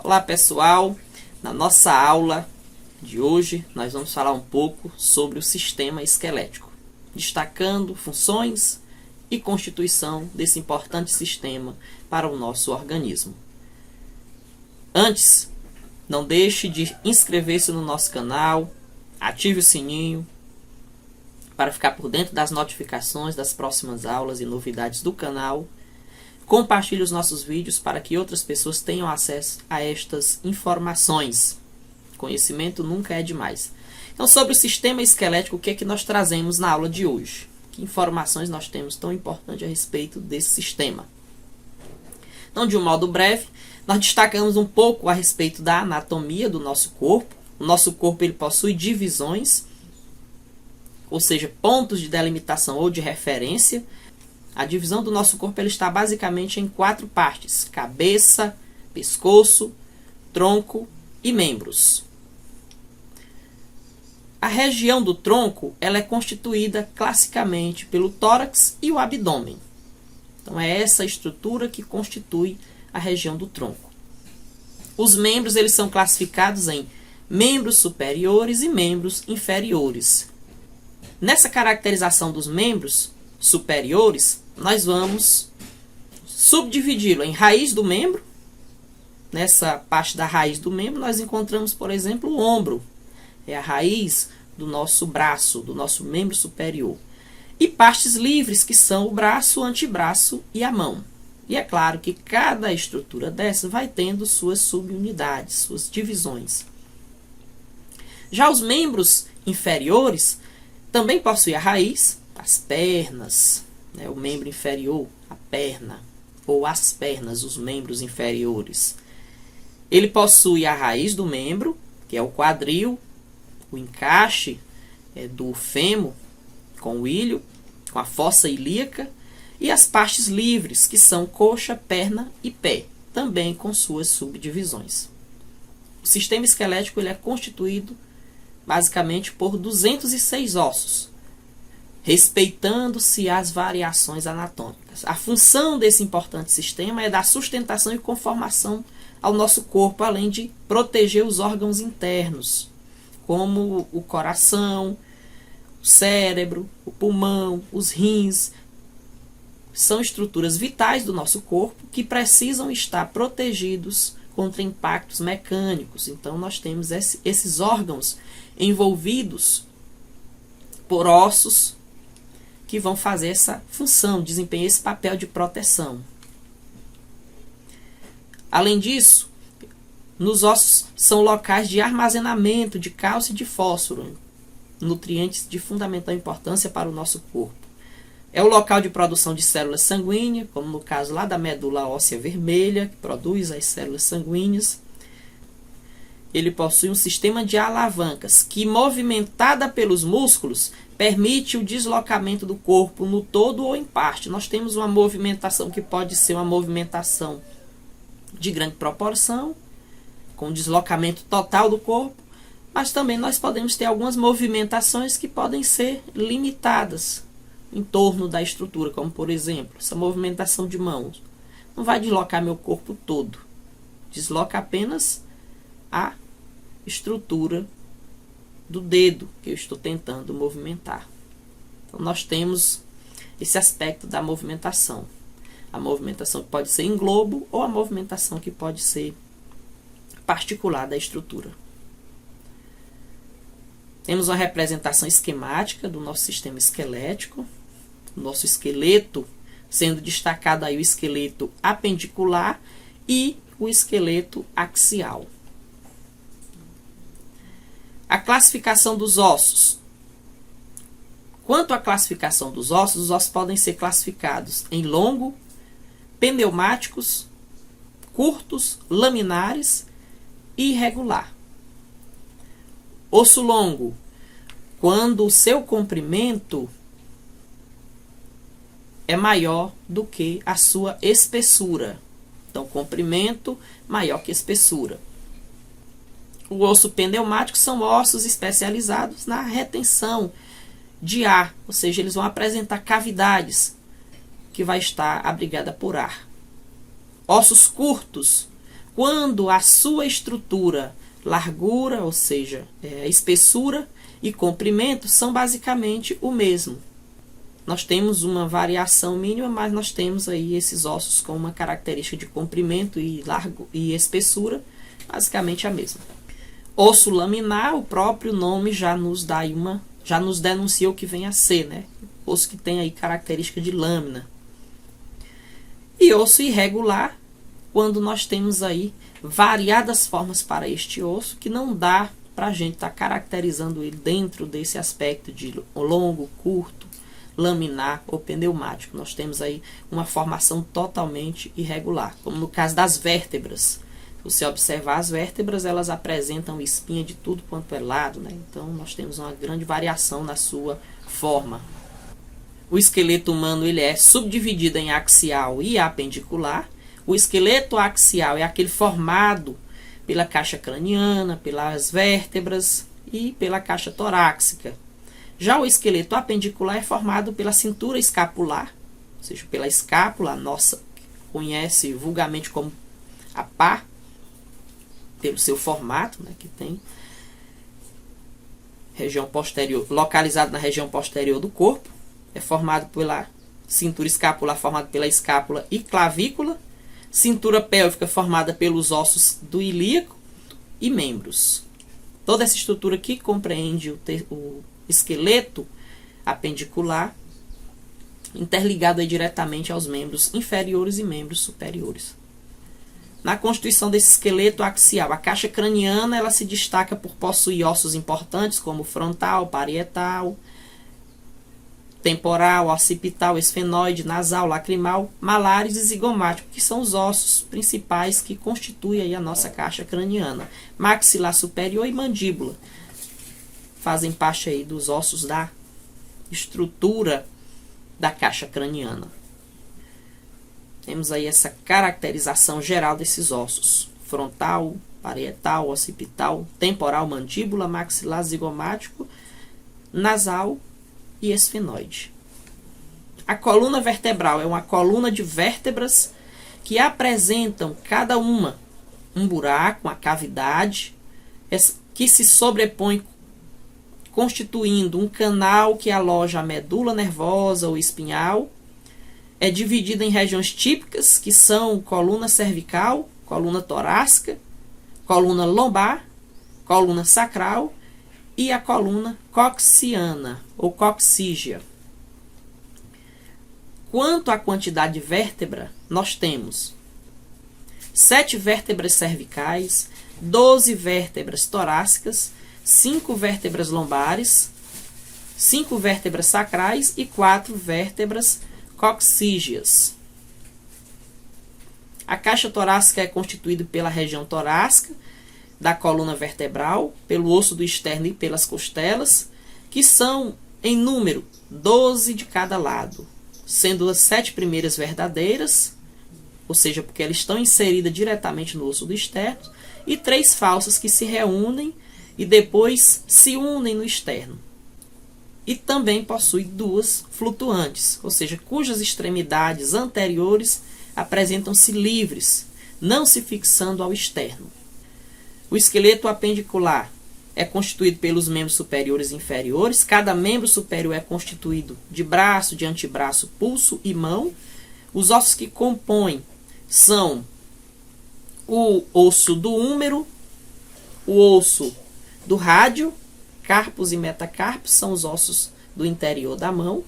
Olá pessoal, na nossa aula de hoje nós vamos falar um pouco sobre o sistema esquelético, destacando funções e constituição desse importante sistema para o nosso organismo. Antes, não deixe de inscrever-se no nosso canal, ative o sininho para ficar por dentro das notificações das próximas aulas e novidades do canal. Compartilhe os nossos vídeos para que outras pessoas tenham acesso a estas informações. Conhecimento nunca é demais. Então, sobre o sistema esquelético, o que é que nós trazemos na aula de hoje? Que informações nós temos tão importantes a respeito desse sistema? Então, de um modo breve, nós destacamos um pouco a respeito da anatomia do nosso corpo. O nosso corpo ele possui divisões, ou seja, pontos de delimitação ou de referência. A divisão do nosso corpo ele está basicamente em 4 partes: cabeça, pescoço, tronco e membros. A região do tronco ela é constituída classicamente pelo tórax e o abdômen. Então é essa estrutura que constitui a região do tronco. Os membros eles são classificados em membros superiores e membros inferiores. Nessa caracterização dos membros superiores, nós vamos subdividi-lo em raiz do membro. Nessa parte da raiz do membro, nós encontramos, por exemplo, o ombro. É a raiz do nosso braço, do nosso membro superior. E partes livres, que são o braço, o antebraço e a mão. E é claro que cada estrutura dessa vai tendo suas subunidades, suas divisões. Já os membros inferiores também possuem a raiz, as pernas, o membro inferior, a perna, ou as pernas, os membros inferiores. Ele possui a raiz do membro, que é o quadril, o encaixe do fêmur com o ilho, com a fossa ilíaca, e as partes livres, que são coxa, perna e pé, também com suas subdivisões. O sistema esquelético ele é constituído basicamente por 206 ossos, respeitando-se as variações anatômicas. A função desse importante sistema é dar sustentação e conformação ao nosso corpo, além de proteger os órgãos internos, como o coração, o cérebro, o pulmão, os rins. São estruturas vitais do nosso corpo que precisam estar protegidos contra impactos mecânicos. Então, nós temos esses órgãos envolvidos por ossos que vão fazer essa função, desempenhar esse papel de proteção. Além disso, nos ossos são locais de armazenamento de cálcio e de fósforo, nutrientes de fundamental importância para o nosso corpo. É o local de produção de células sanguíneas, como no caso lá da medula óssea vermelha, que produz as células sanguíneas. Ele possui um sistema de alavancas que, movimentada pelos músculos, permite o deslocamento do corpo no todo ou em parte. Nós temos uma movimentação que pode ser uma movimentação de grande proporção, com deslocamento total do corpo, mas também nós podemos ter algumas movimentações que podem ser limitadas em torno da estrutura, como por exemplo, essa movimentação de mãos. Não vai deslocar meu corpo todo, desloca apenas a estrutura do dedo que eu estou tentando movimentar. Então, nós temos esse aspecto da movimentação. A movimentação que pode ser em globo ou a movimentação que pode ser particular da estrutura. Temos uma representação esquemática do nosso sistema esquelético. O nosso esqueleto, sendo destacado aí o esqueleto apendicular e o esqueleto axial. A classificação dos ossos. Quanto à classificação dos ossos, os ossos podem ser classificados em longo, pneumáticos, curtos, laminares e irregular. Osso longo, quando o seu comprimento é maior do que a sua espessura. Então, comprimento maior que espessura. O osso pneumático são ossos especializados na retenção de ar, ou seja, eles vão apresentar cavidades que vai estar abrigada por ar. Ossos curtos, quando a sua estrutura, largura, ou seja, espessura e comprimento são basicamente o mesmo. Nós temos uma variação mínima, mas nós temos aí esses ossos com uma característica de comprimento e espessura, basicamente a mesma. Osso laminar, o próprio nome já nos dá já nos denuncia o que vem a ser, né? Osso que tem aí característica de lâmina. E osso irregular, quando nós temos aí variadas formas para este osso, que não dá para a gente estar caracterizando ele dentro desse aspecto de longo, curto, laminar ou pneumático. Nós temos aí uma formação totalmente irregular, como no caso das vértebras. Se você observar as vértebras, elas apresentam espinha de tudo quanto é lado, né? Então nós temos uma grande variação na sua forma. O esqueleto humano ele é subdividido em axial e apendicular. O esqueleto axial é aquele formado pela caixa craniana, pelas vértebras e pela caixa torácica. Já o esqueleto apendicular é formado pela cintura escapular, ou seja, pela escápula, a nossa conhece vulgarmente como a pá, pelo seu formato, né, que tem região posterior, localizado na região posterior do corpo. É formado pela cintura escapular, formada pela escápula e clavícula. Cintura pélvica formada pelos ossos do ilíaco e membros. Toda essa estrutura aqui compreende o esqueleto apendicular, interligado aí diretamente aos membros inferiores e membros superiores. Na constituição desse esqueleto axial, a caixa craniana ela se destaca por possuir ossos importantes como frontal, parietal, temporal, occipital, esfenoide, nasal, lacrimal, malares e zigomático, que são os ossos principais que constituem aí a nossa caixa craniana. Maxilar superior e mandíbula fazem parte aí dos ossos da estrutura da caixa craniana. Temos aí essa caracterização geral desses ossos: frontal, parietal, occipital, temporal, mandíbula, maxilar, zigomático, nasal e esfenoide. A coluna vertebral é uma coluna de vértebras que apresentam cada uma um buraco, uma cavidade, que se sobrepõe constituindo um canal que aloja a medula nervosa ou espinhal. É dividida em regiões típicas, que são coluna cervical, coluna torácica, coluna lombar, coluna sacral e a coluna coxiana ou coxígea. Quanto à quantidade de vértebra, nós temos 7 vértebras cervicais, 12 vértebras torácicas, 5 vértebras lombares, 5 vértebras sacrais e 4 vértebras coxígeas. A caixa torácica é constituída pela região torácica da coluna vertebral, pelo osso do externo e pelas costelas, que são em número 12 de cada lado, sendo as 7 primeiras verdadeiras, ou seja, porque elas estão inseridas diretamente no osso do externo, e 3 falsas que se reúnem e depois se unem no externo. E também possui 2 flutuantes, ou seja, cujas extremidades anteriores apresentam-se livres, não se fixando ao externo. O esqueleto apendicular é constituído pelos membros superiores e inferiores. Cada membro superior é constituído de braço, de antebraço, pulso e mão. Os ossos que compõem são o osso do húmero, o osso do rádio, carpos e metacarpos são os ossos do interior da mão,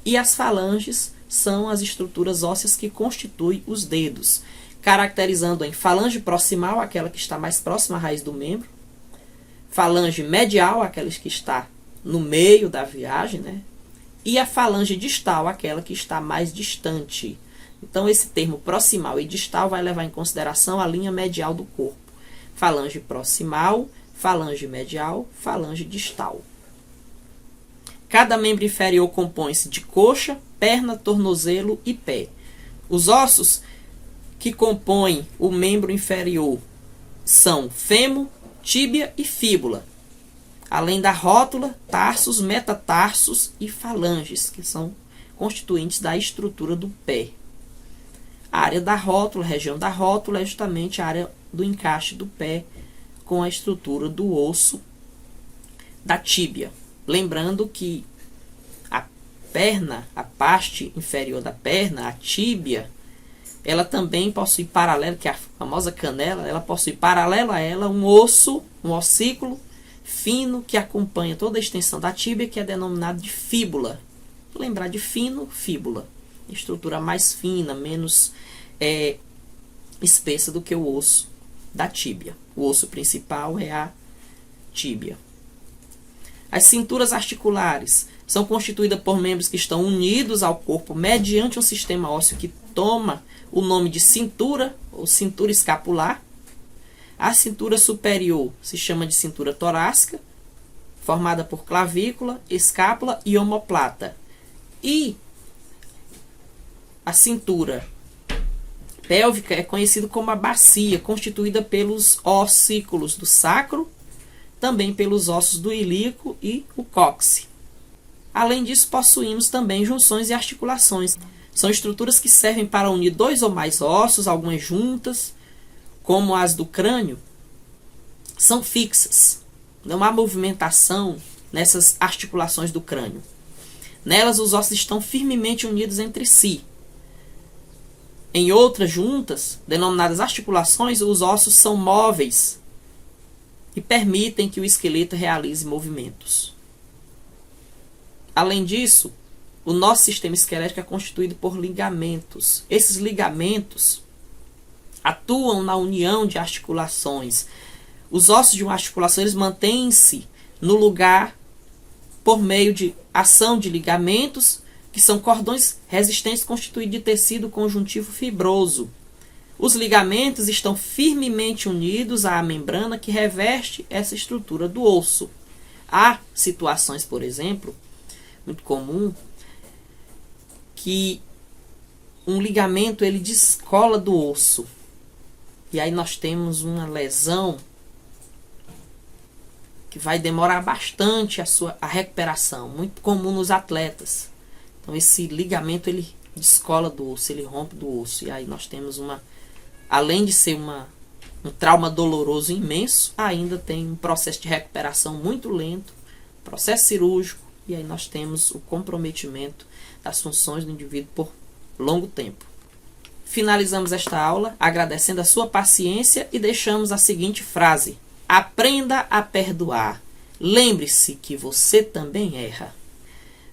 e as falanges são as estruturas ósseas que constituem os dedos, caracterizando em falange proximal, aquela que está mais próxima à raiz do membro, falange medial, aquela que está no meio da viagem, né? E a falange distal, aquela que está mais distante. Então, esse termo proximal e distal vai levar em consideração a linha medial do corpo. Falange proximal, falange medial, falange distal. Cada membro inferior compõe-se de coxa, perna, tornozelo e pé. Os ossos que compõem o membro inferior são fêmur, tíbia e fíbula, além da rótula, tarsos, metatarsos e falanges, que são constituintes da estrutura do pé. A área da rótula, a região da rótula, é justamente a área do encaixe do pé com a estrutura do osso da tíbia. Lembrando que a perna, a parte inferior da perna, a tíbia, ela também possui paralelo, que é a famosa canela, ela possui paralelo a ela um osso, um ossículo fino que acompanha toda a extensão da tíbia, que é denominado de fíbula. Lembrar de fino, fíbula. Estrutura mais fina, menos espessa do que o osso da tíbia. O osso principal é a tíbia. As cinturas articulares são constituídas por membros que estão unidos ao corpo mediante um sistema ósseo que toma o nome de cintura ou cintura escapular. A cintura superior se chama de cintura torácica, formada por clavícula, escápula e omoplata. E a cintura pélvica é conhecida como a bacia, constituída pelos ossículos do sacro, também pelos ossos do ilíaco e o cóccix. Além disso, possuímos também junções e articulações. São estruturas que servem para unir dois ou mais ossos, algumas juntas, como as do crânio, são fixas. Não há movimentação nessas articulações do crânio. Nelas, os ossos estão firmemente unidos entre si. Em outras juntas, denominadas articulações, os ossos são móveis e permitem que o esqueleto realize movimentos. Além disso, o nosso sistema esquelético é constituído por ligamentos. Esses ligamentos atuam na união de articulações. Os ossos de uma articulação eles mantêm-se no lugar por meio de ação de ligamentos, que são cordões resistentes constituídos de tecido conjuntivo fibroso. Os ligamentos estão firmemente unidos à membrana que reveste essa estrutura do osso. Há situações, por exemplo, muito comum, que um ligamento ele descola do osso. E aí nós temos uma lesão que vai demorar bastante a recuperação, muito comum nos atletas. Então esse ligamento ele descola do osso, ele rompe do osso. E aí nós temos além de ser um trauma doloroso imenso, ainda tem um processo de recuperação muito lento, processo cirúrgico, e aí nós temos o comprometimento das funções do indivíduo por longo tempo. Finalizamos esta aula agradecendo a sua paciência e deixamos a seguinte frase: aprenda a perdoar. Lembre-se que você também erra.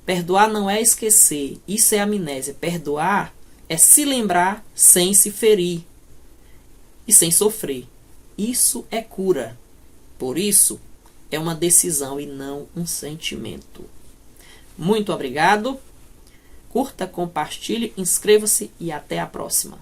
Perdoar não é esquecer, isso é amnésia. Perdoar é se lembrar sem se ferir e sem sofrer. Isso é cura. Por isso, é uma decisão e não um sentimento. Muito obrigado. Curta, compartilhe, inscreva-se e até a próxima.